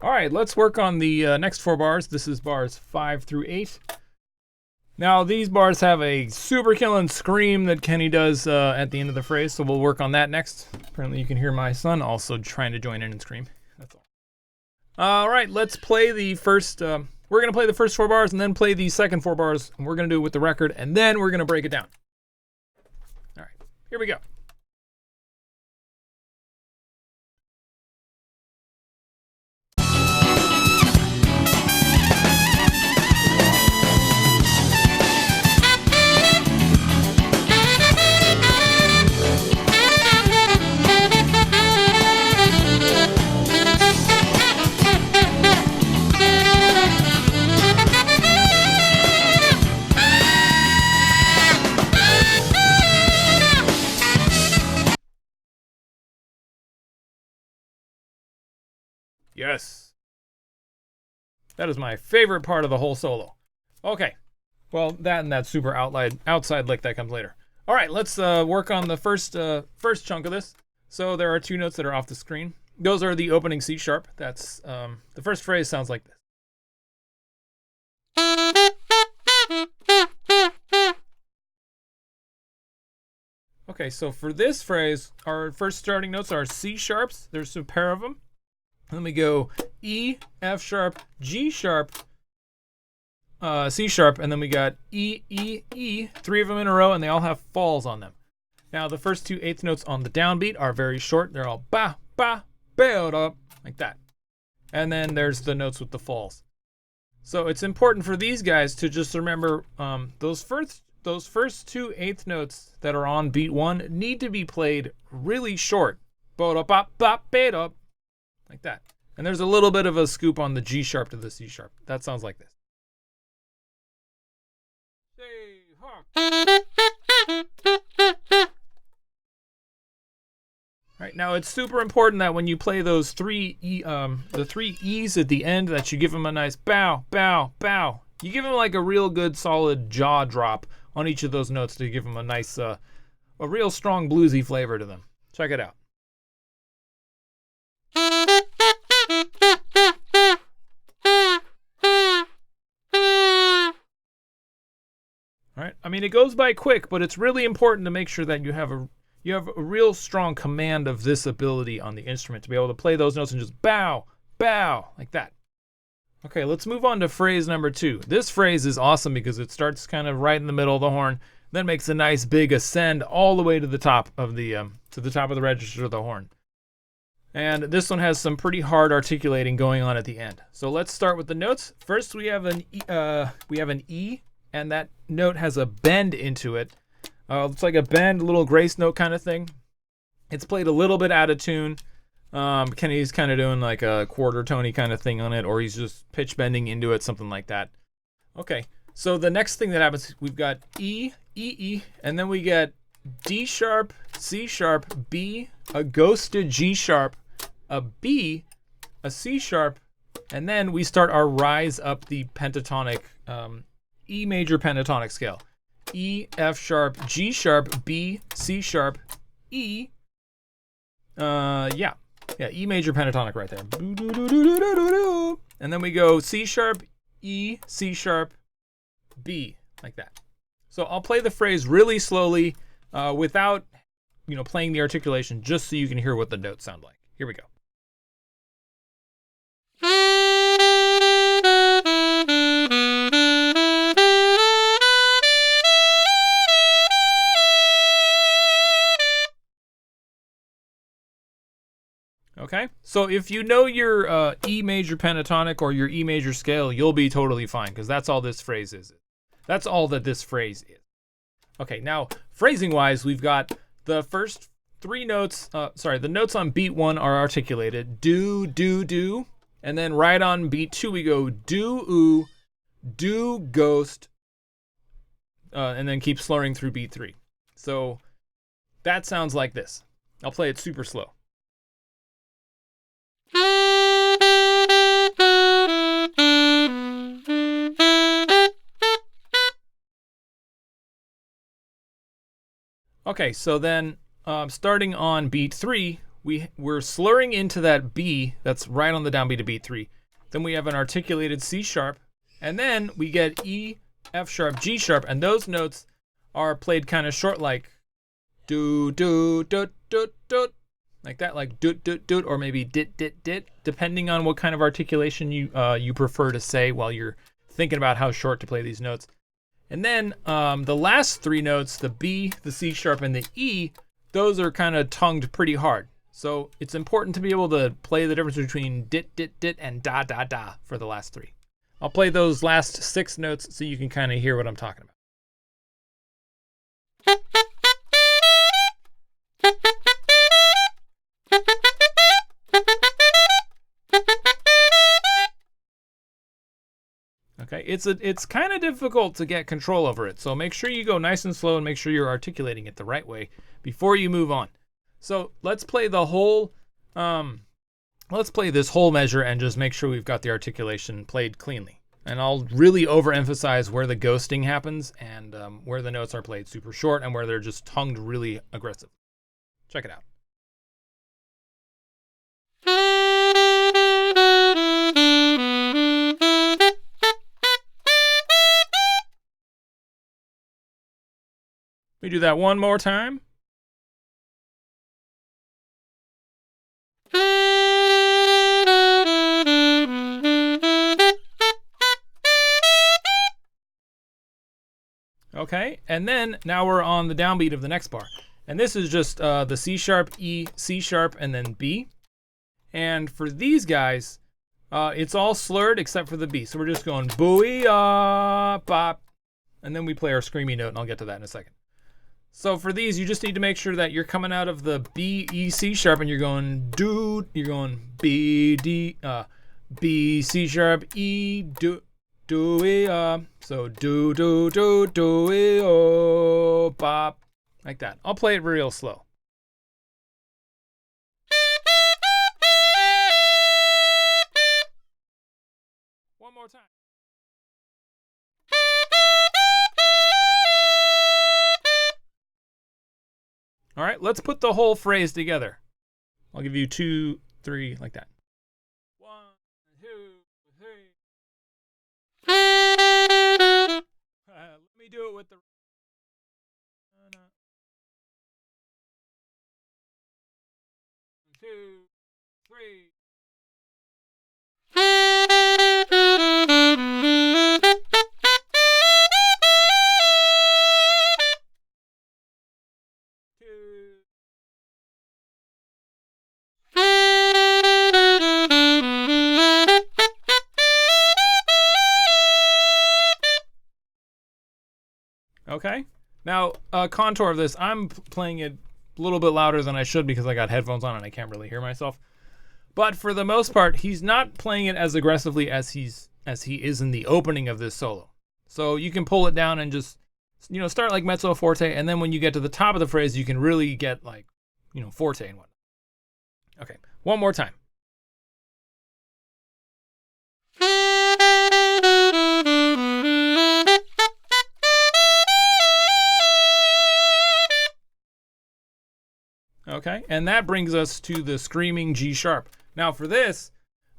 All right, let's work on the next 4 bars. This is bars 5 through 8. Now, these bars have a super killing scream that Kenny does at the end of the phrase, so we'll work on that next. Apparently, you can hear my son also trying to join in and scream. That's all. All right, let's play the first. We're going to play the first 4 bars and then play the second 4 bars, and we're going to do it with the record, and then we're going to break it down. All right, here we go. Yes. That is my favorite part of the whole solo. Okay. Well, that and that super outside lick that comes later. All right, let's work on the first chunk of this. So there are 2 notes that are off the screen. Those are the opening C sharp. That's the first phrase sounds like this. Okay, so for this phrase, our first starting notes are C sharps. There's a pair of them. Then we go E, F sharp, G sharp, C sharp, and then we got E, E, E, 3 of them in a row, and they all have falls on them. Now, the first 2 eighth notes on the downbeat are very short. They're all ba, ba, ba, like that. And then there's the notes with the falls. So it's important for these guys to just remember those first 2 eighth notes that are on beat 1 need to be played really short. Ba, ba, ba, ba, like that. And there's a little bit of a scoop on the G sharp to the C sharp. That sounds like this. Right, now it's super important that when you play those 3 the 3 E's at the end, that you give them a nice bow, bow, bow. You give them like a real good solid jaw drop on each of those notes to give them a nice, a real strong bluesy flavor to them. Check it out. All right. I mean, it goes by quick, but it's really important to make sure that you have a real strong command of this ability on the instrument to be able to play those notes and just bow, bow, like that. Okay, let's move on to phrase number 2. This phrase is awesome because it starts kind of right in the middle of the horn, then makes a nice big ascend all the way to the top of the register of the horn. And this one has some pretty hard articulating going on at the end. So let's start with the notes. First, we have an E, and that note has a bend into it. It's like a bend, little grace note kind of thing. It's played a little bit out of tune. Kenny's kind of doing like a quarter tony kind of thing on it, or he's just pitch bending into it, something like that. Okay, so the next thing that happens, we've got E, E, E, and then we get D sharp, C sharp, B, a ghosted G sharp, a B, a C sharp, and then we start our rise up the pentatonic E major pentatonic scale. E, F sharp, G sharp, B, C sharp, E. Yeah, E major pentatonic right there. And then we go C sharp, E, C sharp, B, like that. So I'll play the phrase really slowly without, playing the articulation, just so you can hear what the notes sound like. Here we go. Okay, so if you know your E major pentatonic or your E major scale, you'll be totally fine, because that's all this phrase is. That's all that this phrase is. Okay, now phrasing-wise, we've got the first 3 notes. The notes on beat 1 are articulated: do, do, do, and then right on beat 2 we go do, oo, do, ghost, and then keep slurring through beat 3. So that sounds like this. I'll play it super slow. Okay, so then starting on beat 3, we're slurring into that B that's right on the downbeat of beat 3. Then we have an articulated C sharp, and then we get E, F sharp, G sharp, and those notes are played kind of short, like do do do do do, like that, like doot doot doot, or maybe dit dit dit, depending on what kind of articulation you prefer to say while you're thinking about how short to play these notes. And then the last 3 notes, the B, the C sharp, and the E, those are kind of tongued pretty hard. So it's important to be able to play the difference between dit dit dit and da da da for the last 3. I'll play those last 6 notes so you can kind of hear what I'm talking about. Okay, it's kind of difficult to get control over it, so make sure you go nice and slow and make sure you're articulating it the right way before you move on. So let's play the whole, let's play this whole measure and just make sure we've got the articulation played cleanly. And I'll really overemphasize where the ghosting happens and where the notes are played super short and where they're just tongued really aggressive. Check it out. We do that one more time. Okay, and then now we're on the downbeat of the next bar. And this is just the C sharp, E, C sharp, and then B. And for these guys, it's all slurred except for the B. So we're just going booey, bop, and then we play our screamy note, and I'll get to that in a second. So for these, you just need to make sure that you're coming out of the B, E, C sharp, and you're going do, you're going B, D, B, C sharp, E, do, E, so do, do, do, do, E, oh, bop, like that. I'll play it real slow. One more time. All right, let's put the whole phrase together. I'll give you 2, 3, like that. 1, 2, 3. Let me do it with the. 2, 3. Okay, now contour of this, I'm playing it a little bit louder than I should because I got headphones on and I can't really hear myself. But for the most part, he's not playing it as aggressively as he is in the opening of this solo. So you can pull it down and just, start like mezzo forte, and then when you get to the top of the phrase, you can really get like, forte and whatnot. Okay, one more time. Okay, and that brings us to the screaming G sharp. Now for this,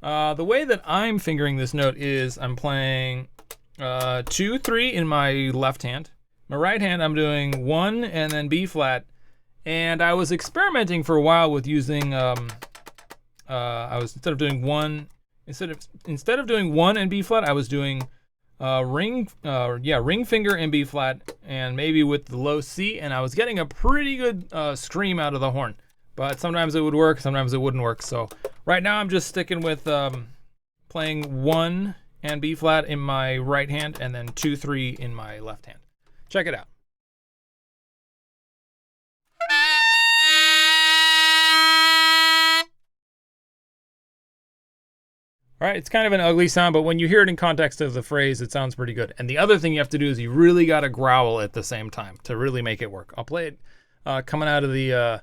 the way that I'm fingering this note is I'm playing 2, 3 in my left hand. My right hand, I'm doing 1 and then B flat. And I was experimenting for a while with using, instead of doing 1 and B flat, I was doing ring finger and B flat, and maybe with the low C, and I was getting a pretty good scream out of the horn. But sometimes it would work, sometimes it wouldn't work. So right now I'm just sticking with playing 1 and B flat in my right hand, and then 2, 3 in my left hand. Check it out. All right, it's kind of an ugly sound, but when you hear it in context of the phrase, it sounds pretty good. And the other thing you have to do is you really got to growl at the same time to really make it work. I'll play it coming out of the,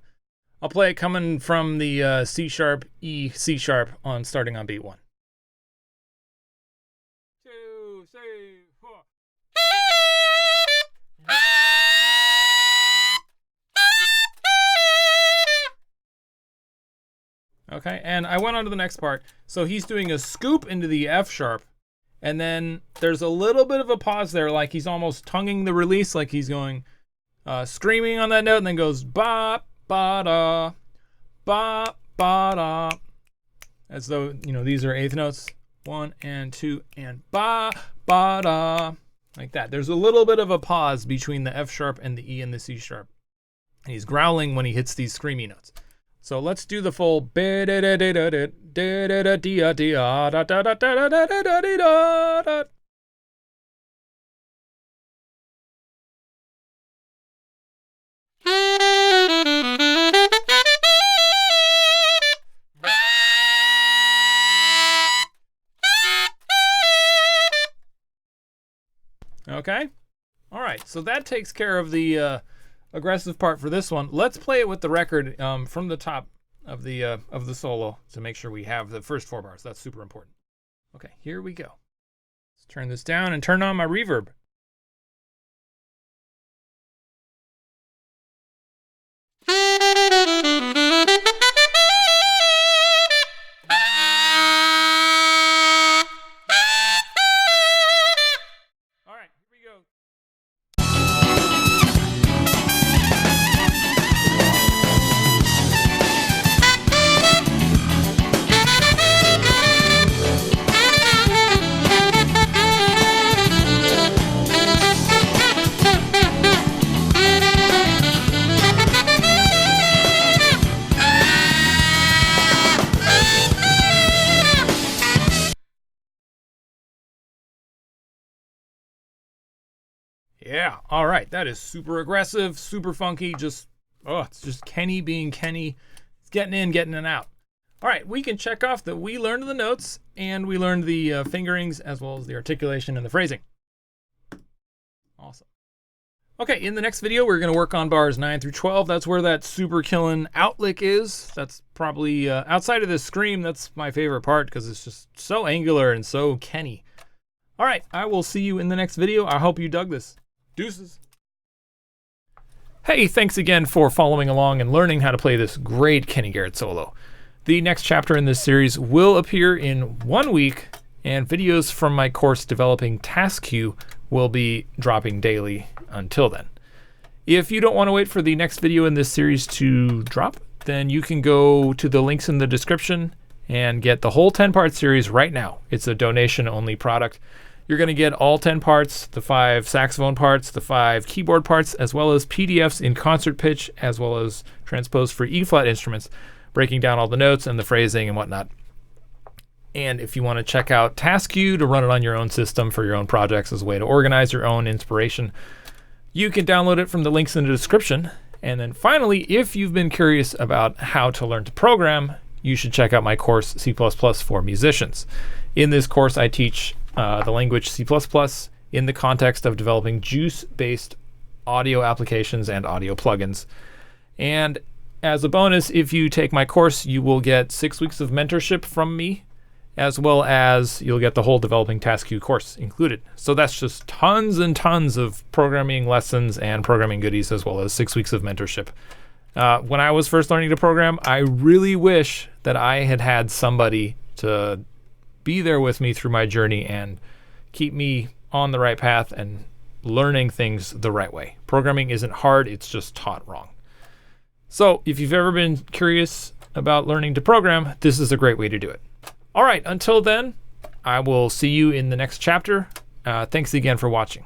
I'll play it coming from the C sharp, E, C sharp starting on beat 1. 2, 3, 4. Okay, and I went on to the next part. So he's doing a scoop into the F sharp, and then there's a little bit of a pause there, like he's almost tonguing the release, like he's going screaming on that note, and then goes ba ba da, ba ba da, as though, you know, these are eighth notes, 1 and 2 and ba ba da, like that. There's a little bit of a pause between the F sharp and the E and the C sharp, and he's growling when he hits these screamy notes. So let's do the full. Okay? All right, so that takes care of the aggressive part for this one. Let's play it with the record from the top of the solo to make sure we have the first 4 bars. That's super important. Okay, here we go. Let's turn this down and turn on my reverb. All right, here we go. Yeah, all right. That is super aggressive, super funky. Just, oh, it's just Kenny being Kenny. It's getting in, getting it out. All right, we can check off that we learned the notes and we learned the fingerings as well as the articulation and the phrasing. Awesome. Okay, in the next video, we're going to work on bars 9 through 12. That's where that super killing outlick is. That's probably, outside of this scream, that's my favorite part because it's just so angular and so Kenny. All right, I will see you in the next video. I hope you dug this. Deuces. Hey, thanks again for following along and learning how to play this great Kenny Garrett solo. The next chapter in this series will appear in 1 week, and videos from my course Developing Task Queue will be dropping daily until then. If you don't want to wait for the next video in this series to drop, then you can go to the links in the description and get the whole 10-part series right now. It's a donation-only product. You're going to get all 10 parts, the 5 saxophone parts, the 5 keyboard parts, as well as PDFs in concert pitch, as well as transposed for E-flat instruments, breaking down all the notes and the phrasing and whatnot. And if you want to check out Task Queue to run it on your own system for your own projects as a way to organize your own inspiration, you can download it from the links in the description. And then finally, if you've been curious about how to learn to program, you should check out my course, C++ for Musicians. In this course, I teach the language C++ in the context of developing juice-based audio applications and audio plugins. And as a bonus, if you take my course, you will get 6 weeks of mentorship from me, as well as you'll get the whole Developing Task Queue course included. So that's just tons and tons of programming lessons and programming goodies, as well as 6 weeks of mentorship. When I was first learning to program, I really wish that I had had somebody to be there with me through my journey and keep me on the right path and learning things the right way. Programming isn't hard, it's just taught wrong. So if you've ever been curious about learning to program, this is a great way to do it. All right, until then, I will see you in the next chapter. Thanks again for watching.